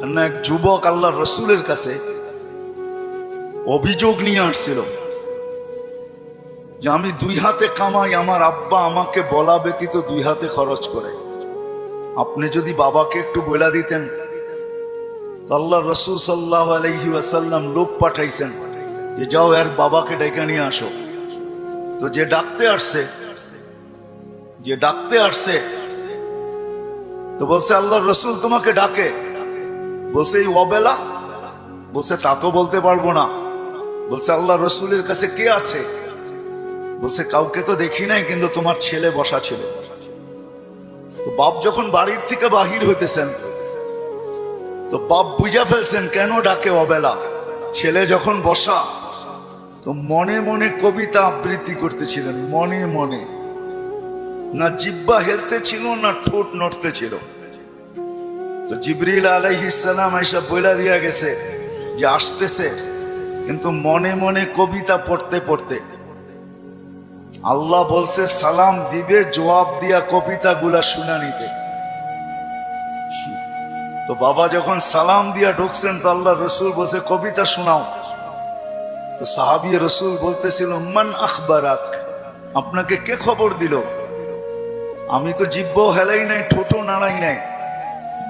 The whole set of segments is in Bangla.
না এক যুবক আল্লাহ রসুলের কাছে অভিযোগ নিয়ে আসছিল যে আমি 2 হাতে কামাই, আমার আব্বা আমাকে বলা ব্যতীত 2 হাতে খরচ করে। আপনি যদি বাবাকে একটু বলে দিতেন। আল্লাহ রসুল সাল্লাল্লাহু আলাইহি ওয়াসাল্লাম লোক পাঠাইছেন যে যাও এর বাবাকে ডেকে নিয়ে আসো। তো যে ডাকতে আসছে তো বলছে আল্লাহ রসুল তোমাকে ডাকে। বলছে এই অবেলা? বলছে তা তো বলতে পারবো না। বলছে আল্লাহ রসুলের কাছে কে আছে? বলছে কাউকে তো দেখি নাই, কিন্তু তোমার ছেলে বসা ছিল। তো বাপ যখন বাড়ির থেকে বাহির হইতেছেন তো বাপ বুঝা ফেলছেন কেন ডাকে অবেলা। ছেলে যখন বসা তো মনে মনে কবিতা আবৃত্তি করতেছিলেন, মনে মনে। না জিহ্বা হেলতে ছিল না ঠোঁট নড়তে ছিল। তো জিবরিল আলাইহিস সালাম আয়েশা বইলা দিয়া গেছে যে আসতেছে, কিন্তু মনে মনে কবিতা পড়তে পড়তে। আল্লাহ বলছে সালাম দিবে, জবাব দিয়া কবিতা গুলা শুনা নিতে। তো বাবা যখন সালাম দিয়া ঢুকছেন তো আল্লাহ রসুল বলছে কবিতা শোনাও। তো সাহাবী রসুল বলতেছিল মান আখবারাক, আপনাকে কে খবর দিল? আমি তো জিহ্বাও হেলাই নাই, ঠোঁটও নাড়াই নাই,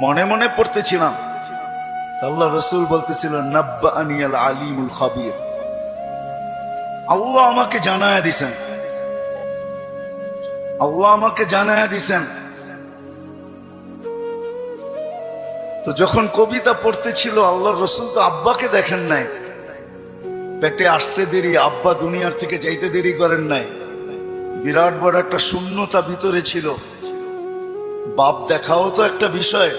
মনে মনে পড়তেছিলাম। আল্লাহ রসুল বলতেছিল নাব্বাআনিয়াল আলিমুল খাবীর, আল্লাহ আমাকে জানায়া দিছেন, আল্লাহ আমাকে জানায়া দিছেন। তো যখন কবিতা পড়তেছিল আল্লাহ রসুল তো আব্বাকে দেখেন নাই, পেটে আসতে দেরি, আব্বা দুনিয়ার থেকে যাইতে দেরি করেন নাই। বিরাট বড় একটা শূন্যতা ভিতরে ছিল। বাপ দেখাও তো একটা বিষয়,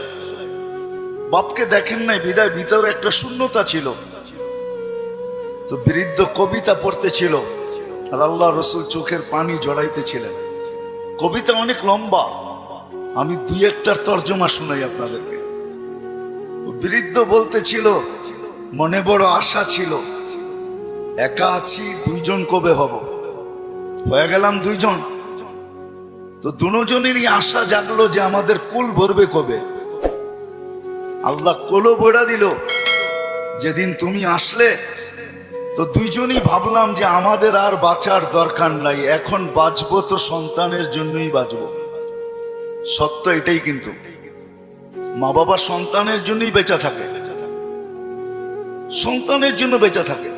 বাপকে দেখেন নাই বিদায় ভিতরে একটা শূন্যতা ছিল। তো বৃদ্ধ কবিতা পড়তেছিল আর আল্লাহ রসুল চোখের পানি জড়াইতেছিলেন। কবিতা অনেক লম্বা, আমি 2-1টার তর্জমা শুনাই আপনাদেরকে। বৃদ্ধ বলতেছিল মনে বড় আশা ছিল, একা আছি, 2 জন কবে হব? হয়ে গেলাম 2 জন। তো দুজনেরই আশা জাগলো যে আমাদের কুল ভরবে কবে। আল্লাহ কোলো বইড়া দিল যেদিন তুমি আসলে। তো 2 জনই ভাবলাম যে আমাদের আর বাঁচার দরকার নাই, এখন বাঁচবো তো সন্তানের জন্যই বাঁচবো। সত্য এটাই, কিন্তু মা বাবা সন্তানের জন্যই বেঁচে থাকে, সন্তানের জন্য বেঁচে থাকে।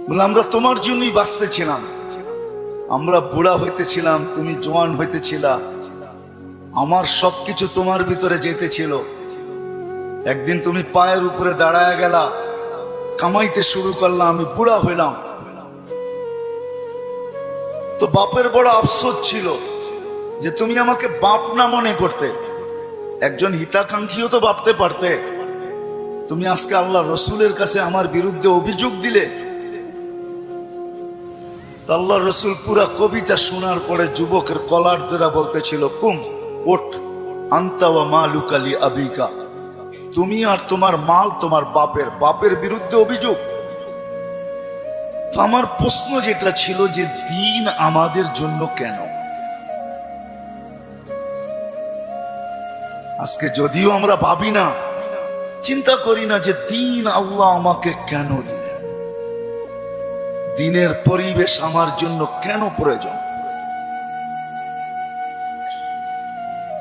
বলে আমরা তোমার জন্যই বাঁচতেছিলাম, আমরা বুড়া হইতেছিলাম, তুমি জওয়ান হইতেছিলা, আমার সবকিছু তোমার ভিতরে যেতেছিল। একদিন তুমি পায়ের উপরে দাঁড়ায় গেলা, কামাইতে শুরু করলাম, আমি বুড়া হইলাম। তো বাপের বড় আফসোস ছিল যে তুমি আমাকে বাপ না মনে করতে, একজন হিতাকাঙ্ক্ষীও তো ভাবতে পারতে। তুমি আজকে আল্লাহ রসুলের কাছে আমার বিরুদ্ধে অভিযোগ দিলে। আল্লাহ রসুল পুরা কবিতা শোনার পরে যুবকের কলার দ্বারা বলতেছিল কুম ওঠ, আনতা ওয়া মালুকা লি আবিকা, তুমি আর তোমার মাল তোমার বাপের, বাপের বিরুদ্ধে অভিযোগ। তো আমার প্রশ্ন যেটা ছিল যে দিন আমাদের জন্য কেন? আজকে যদিও আমরা ভাবি না, চিন্তা করি না যে দিন আল্লাহ আমাকে কেন দিলেন, দিনের পরিবেশ আমার জন্য কেন প্রয়োজন,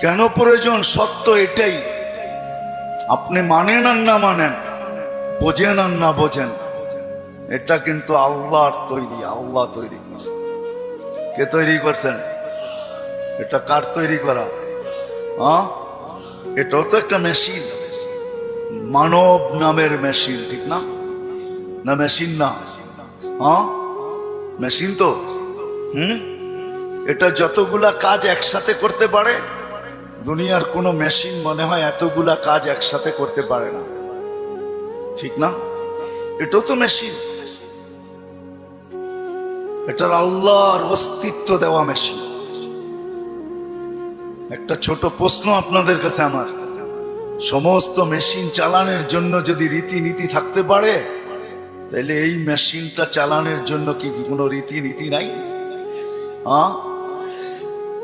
কেন প্রয়োজন? সত্য এটাই, আপনি মানেন আর না মানেন, বোঝেন আর না বোঝেন, এটা কিন্তু আল্লাহর তৈরি, আল্লাহ তৈরি করছেন। কে তৈরি করছেন? এটা কার তৈরি করা? এটাও তো একটা মেশিন, মানব নামের মেশিন, ঠিক না? না মেশিন না? মেশিন তো। এটা যতগুলা কাজ একসাথে করতে পারে, দুনিয়ার কোনো মেশিন মনে হয় এতগুলা কাজ একসাথে করতে পারে না, ঠিক না? এটাও তো মেশিন, এটার আল্লাহর অস্তিত্ব দেওয়া মেশিন। একটা ছোট প্রশ্ন আপনাদের কাছে আমার, সমস্ত মেশিন চালানোর জন্য যদি রীতিনীতি থাকতে পারে, তাহলে এই মেশিনটা চালানোর জন্য কি কোনো রীতিনীতি নাই?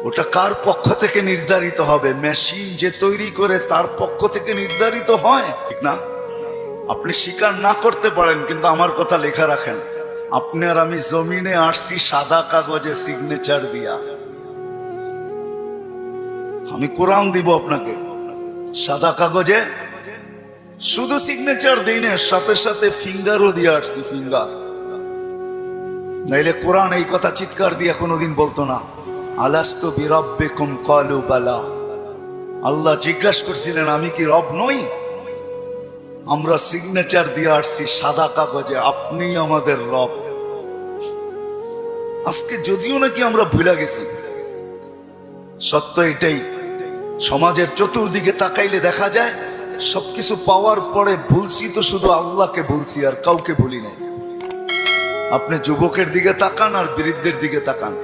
ওটা কার পক্ষ থেকে নির্ধারিত হবে? মেশিন যে তৈরি করে তার পক্ষ থেকে নির্ধারিত হয়, ঠিক না? আপনি স্বীকার না করতে পারেন, কিন্তু আমার কথা লেখা রাখেন, আপনি আর আমি জমিনে আসছি সাদা কাগজে সিগনেচার দিয়া। আমি কোরআন দিব আপনাকে, সাদা কাগজে শুধু সিগনেচার দিই না, সাথে সাথে ফিঙ্গারও দিয়ে আসছি, ফিঙ্গার। নাইলে কোরআন এই কথা চিৎকার দিয়ে কোনোদিন বলতো না, আলাস্তু বিরাব্বিকুম ক্বালু বালা। আল্লাহ জিজ্ঞাসা করছিলেন আমি কি রব নই? আমরা সিগনেচার দিয়ে আসছি সাদা কাগজে, আপনি আমাদের রব। আজকে যদিও নাকি আমরা ভুলে গেছি, সত্য এটাই, সমাজের চতুর্দিকে তাকাইলে দেখা যায় সবকিছু পাওয়ার পরে ভুলছি তো শুধু আল্লাহকে ভুলছি, আর কাউকে ভুলি নাই। আপনি যুবকের দিকে তাকান আর বৃদ্ধের দিকে তাকান,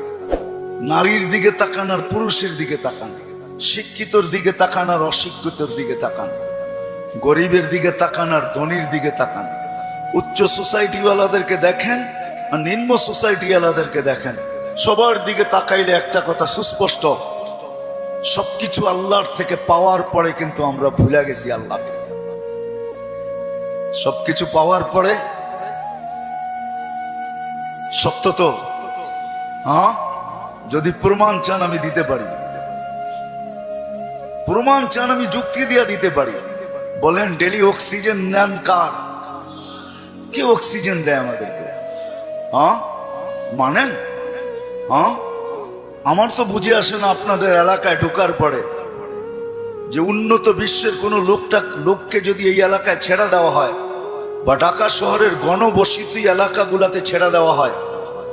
নারীর দিকে তাকান আর পুরুষের দিকে তাকান, শিক্ষিতর দিকে তাকান আর অশিক্ষিতর দিকে তাকান, গরিবের দিকে তাকান আর ধনীর দিকে তাকান, উচ্চ সোসাইটিওয়ালাদেরকে দেখেন আর নিম্ন সোসাইটিওয়ালাদেরকে দেখেন। সবার দিকে তাকাইলে একটা কথা সুস্পষ্ট, সবকিছু আল্লাহর থেকে পাওয়ার পরে কিন্তু আমরা ভুলে গেছি আল্লাহকে। সবকিছু পাওয়ার পরে, সত্য তো? হ্যাঁ, যদি প্রমাণ চান আমি দিতে পারি, প্রমাণ চান আমি যুক্তি দিয়ে দিতে পারি। বলেন ডেলি অক্সিজেন নেন কার? কে অক্সিজেন দেয় আমাদেরকে? হ্যাঁ মানেন? হ্যাঁ, আমার তো বুঝে আসে না আপনাদের এলাকায় ঢোকার পরে যে উন্নত বিশ্বের কোন লোককে যদি এই এলাকায় ছেড়ে দেওয়া হয়, বা ঢাকা শহরের গণবসতি এলাকাগুলাতে ছেড়ে দেওয়া হয়,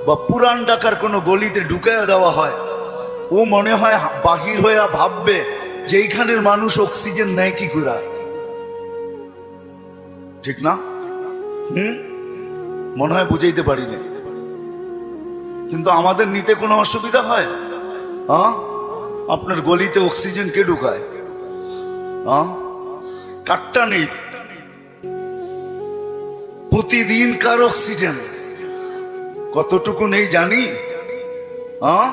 বা পুরান ঢাকার কোনো গলিতে ঢুকাইয়া দেওয়া হয়, ও মনে হয় বাহির হয়ে ভাববে যে এইখানের মানুষ অক্সিজেন নেয় কি করে, ঠিক না? মনে হয় বুঝাইতে পারি না, কিন্তু আমাদের নিতে কোনো অসুবিধা হয়? হ্যাঁ, আপনার গলিতে অক্সিজেন কে ঢুকায়? হ্যাঁ, কাটটা নেই, প্রতিদিন কার অক্সিজেন কতটুকু নেই জানি? হ্যাঁ,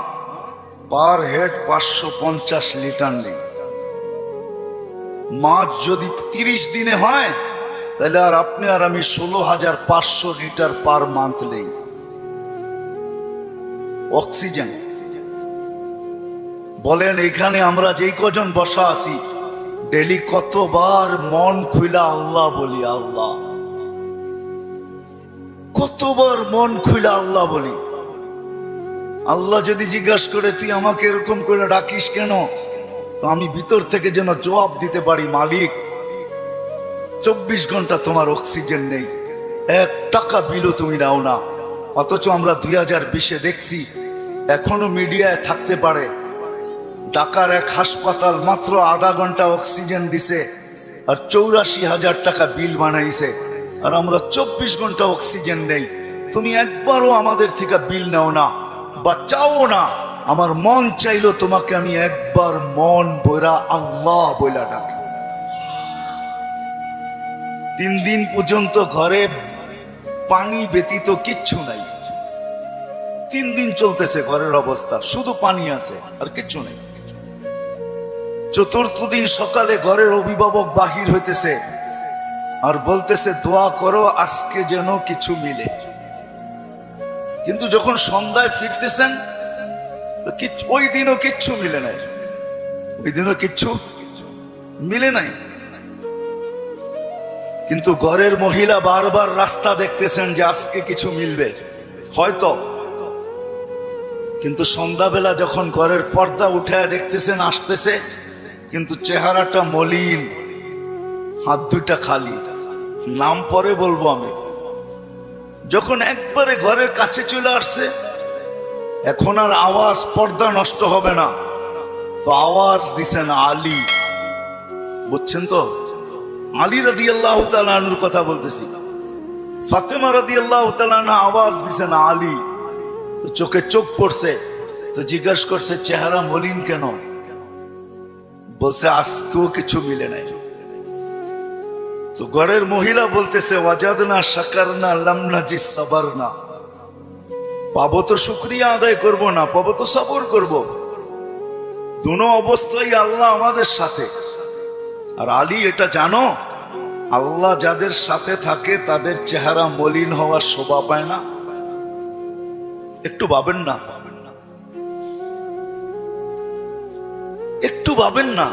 পার হেড 550 লিটার নেই। মাছ যদি 30 দিনে হয়, তাহলে আর আপনি আর আমি 16,500 লিটার পার মান্থ নেই অক্সিজেন। বলেন এখানে আমরা যেই কজন বসা আছি, ডেলি কতবার মন খুইলা আল্লাহ বলি? আল্লাহ, কতবার মন খুইলা আল্লাহ বলি? আল্লাহ যদি জিজ্ঞাসা করে তুই আমাকে এরকম করে ডাকিস কেন, তো আমি ভিতর থেকে যেন জবাব দিতে পারি, মালিক 24 ঘন্টা তোমার অক্সিজেন নেই, 1 টাকা বিলও তুমি নাও না। অথচ আমরা 2020-এ দেখছি, এখনো মিডিয়ায় থাকতে পারে, ঢাকার এক হাসপাতাল মাত্র আধা ঘন্টা অক্সিজেন দিছে আর 84,000 টাকা বিল বানাইছে, আর আমরা 24 ঘন্টা অক্সিজেন নেই। তুমি একবারও আমাদের থেকে বিল নাও না বা চাও না। আমার মন চাইলো তোমাকে আমি একবার মন বইরা আল্লাহ বইলা ডাকি। 3 দিন পর্যন্ত ঘরে পানি ব্যতীত কিচ্ছু নাই, 3 দিন চলতেছে ঘরের অবস্থা, শুধু পানি আছে আর কিচ্ছু নেই। 4র্থ দিন সকালে ঘরের অভিভাবক বাহির হইতেছে আর বলতেছে দোয়া করো আজকে যেন কিছু মিলে। কিন্তু যখন সন্ধ্যায় ফিরতেছেন, ওই দিনও কিচ্ছু মিলে নাই, ওই দিনও কিচ্ছু মিলে নাই। কিন্তু ঘরের মহিলা বারবার রাস্তা দেখতেছেন যে আজকে কিছু মিলবে হয়তো, কিন্তু সন্ধ্যাবেলা যখন ঘরের পর্দা উঠায় দেখতেছেন আসতেছে, কিন্তু চেহারাটা মলিন, হাত দুইটা খালি। নাম পরে বলবো আমি। যখন একবারে ঘরের কাছে চলে আসছে, এখন আর আওয়াজ, পর্দা নষ্ট হবে না, তো আওয়াজ দিছেন আলী। বুঝছেন তো? আলী রাদিয়াল্লাহু তাআলা আনহুর কথা বলতেছি। ফাতেমা রাদিয়াল্লাহু তাআলা আনহা আওয়াজ দিছেন আলী। তো চোখে চোখ পড়ছে, তো জিজ্ঞাসা করছে চেহারা মলিন কেন? বলছে আজকেও কিছু মিলে নাই। তো ঘরের মহিলা বলতেছে ওয়াজাদনা শাকারনা লাম নাজিস সাবারনা, পাবো তো শুকরিয়া আদায় করব না, পাবো তো সবর করব। দুনো অবস্থায় আল্লাহ আমাদের সাথে। আর আলী এটা জানো, আল্লাহ যাদের সাথে থাকে তাদের চেহারা মলিন হওয়ার শোভা পায় না। একটু ভাবেন না, একটু ভাবেন না।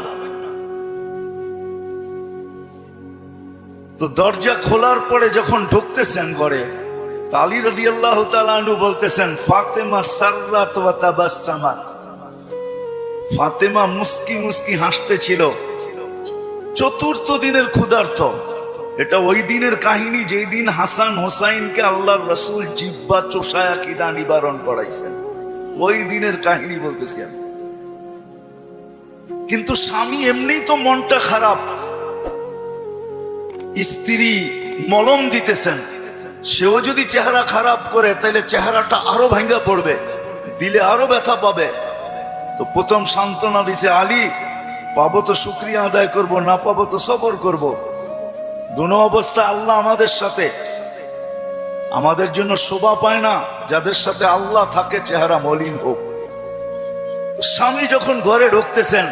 তো দরজা খোলার পরে যখন ঢুকতেছেন ঘরে, আলী রাদিয়াল্লাহু তাআলা আনহু বলতেছেন, ফাতেমা সাররাত ওয়া তাবাসসামাত। ফাতেমা মুস্কি মুস্কি হাসতেছিল। চতুর্থ দিনের ক্ষুধার্ত। এটা ওই দিনের কাহিনী যেই দিন হাসান হোসাইনকে আল্লাহর রাসূল জিহ্বা চোষায়া খিদা নিবারণ করাইছেন। ওই দিনের কাহিনী বলতেছি আমি। কিন্তু স্বামী এমনিই তো মনটা খারাপ, স্ত্রী মলম দিতেছেন, সেও যদি চেহারা খারাপ করে তাহলে চেহারাটা আরো ভাঙ্গা পড়বে, দিলে আরো ব্যথা পাবে। তো প্রথম সান্ত্বনা দিছে, আলী পাবো তো শুকরিয়া আদায় করব, না পাবো তো সবর করব। দুনো অবস্থা আল্লাহ আমাদের সাথে। আমাদের জন্য শোভা পায় না যাদের সাথে আল্লাহ থাকে চেহারা মলিন হোক। স্বামী যখন ঘরে ঢুকতেছেন,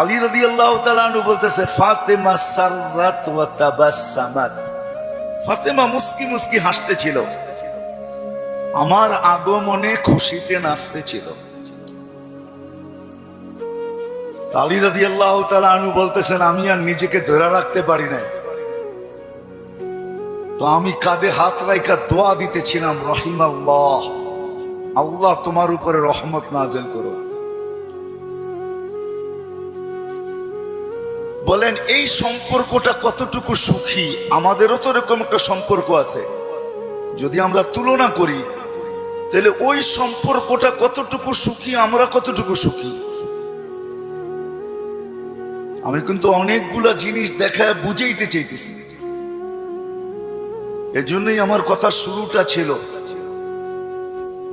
আলী রাদিয়াল্লাহু তাআলা আনহু বলতেছে, ফাতেমা সাররাত ওয়া তাবাসসামাত। ফাতেমা মুস্কি মুস্কি হাসতেছিল, আমার আগমনে খুশিতে নাচতেছিল। আলী রাদিয়াল্লাহু তাআলা আনহু বলতেছেন, আমি আর নিজেকে ধরে রাখতে পারি নাই, তো আমি কাঁধে হাত রাইখা দোয়া দিতেছিলাম, রহিমাল্লাহ, আল্লাহ তোমার উপরে রহমত নাযিল করো। বলেন এই সম্পর্কটা কতটুকু সুখী? আমাদেরও তো এরকম একটা সম্পর্ক আছে। যদি আমরা তুলনা করি তাহলে ওই সম্পর্কটা কতটুকু সুখী, আমরা কতটুকু সুখী। আমি কিন্তু অনেকগুলা জিনিস দেখায় বুঝাইতে চাইতেছি। এজন্যই আমার কথা শুরুটা ছিল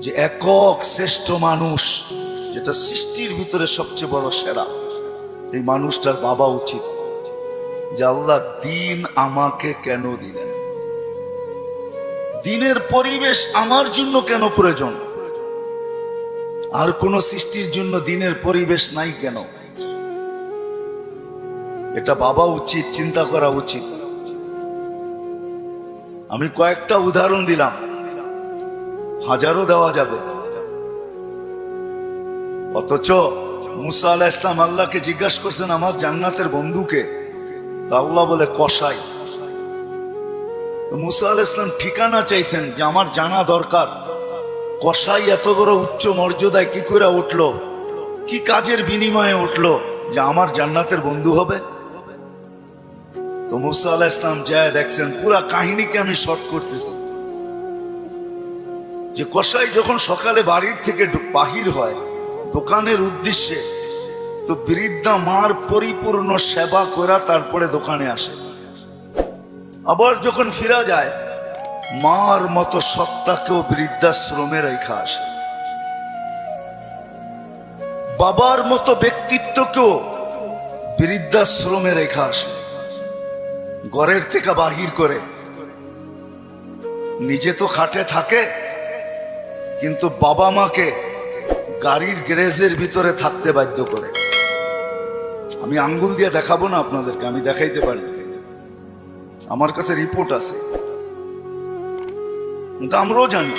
যে একক শ্রেষ্ঠ মানুষ, যেটা সৃষ্টির ভিতরে সবচেয়ে বড় সেরা, এই মানুষটার ভাবা উচিত যে আল্লাহ দিন আমাকে কেন দিলেন, দিনের পরিবেশ আমার জন্য কেন প্রয়োজন, আর কোন সৃষ্টির জন্য দিনের পরিবেশ নাই কেন। এটা ভাবা উচিত, চিন্তা করা উচিত। আমি কয়েকটা উদাহরণ দিলাম, হাজারও দেওয়া যাবে। অথচ মুসা আলাইহিস সালাম আল্লাহকে জিজ্ঞাসা করছেন, আমার জান্নাতের বন্ধুকে? তা আল্লাহ বলে কসাই। মুসা আলাইহিস সালাম ঠিকানা চাইছেন যে আমার জানা দরকার, কসাই এত বড় উচ্চ মর্যাদায় কি করে উঠলো, কি কাজের বিনিময়ে উঠলো যে আমার জান্নাতের বন্ধু হবে। তো মুসা আলাইহিস সালাম যায় দেখছেন, পুরা কাহিনীকে আমি শর্ট করতেছি, যে কসাই যখন সকালে বাড়ির থেকে বাহির হয় দোকানের উদ্দেশ্যে, তো বৃদ্ধা মার পরিপূর্ণ সেবা করা তারপরে দোকানে আসে। আবার যখন ফিরা যায়, মার মতো সত্তাকেও বৃদ্ধাশ্রমে রেখা আসে। বাবার মতো ব্যক্তিত্বকেও বৃদ্ধাশ্রমে রেখা আসে। ঘরের থেকে বাহির করে, নিজে তো খাটে থাকে, কিন্তু বাবা মাকে গাড়ির গ্যারেজের ভিতরে থাকতে বাধ্য করে। আমি আঙ্গুল দিয়ে দেখাবো না আপনাদেরকে, আমি দেখাইতে পারি, আমার কাছে রিপোর্ট আছে, কিন্তু আমরাও জানি।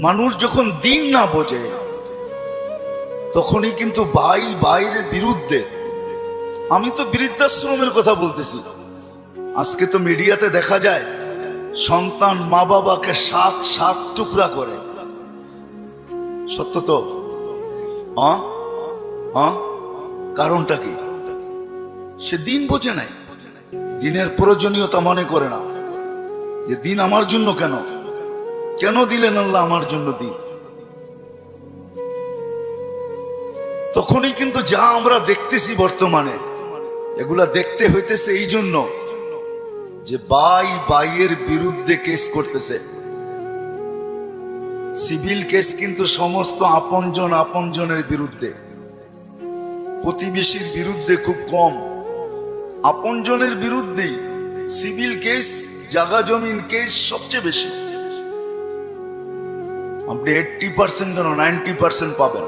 মানুষ যখন দিন না বোঝে তখনই কিন্তু ভাই ভাইয়ের বিরুদ্ধে। আমি তো বৃদ্ধাশ্রমের কথা বলতেছি। আজকে তো মিডিয়াতে দেখা যায় সন্তান মা বাবাকে 7 টুকরা করে। সত্য তো? কারণটা কি? সে দিন বোঝে নাই, দিনের প্রয়োজনীয়তা মনে করে না, যে দিন আমার জন্য কেন, কেন দিলেন আল্লাহ আমার জন্য দিন। তখনই কিন্তু যা আমরা দেখতেছি বর্তমানে, এগুলা দেখতে হইতেছে এই জন্য যে ভাই ভাইয়ের বিরুদ্ধে কেস করতেছে। সিভিল কেস কিন্তু সমস্ত আপনজন আপনজনের বিরুদ্ধে, প্রতিবেশীর বিরুদ্ধে খুব কম, আপনজনের বিরুদ্ধেই সিভিল কেস, জায়গা জমিন কেস সবচেয়ে বেশি। আপনি 80% কেন 90% পাবেন।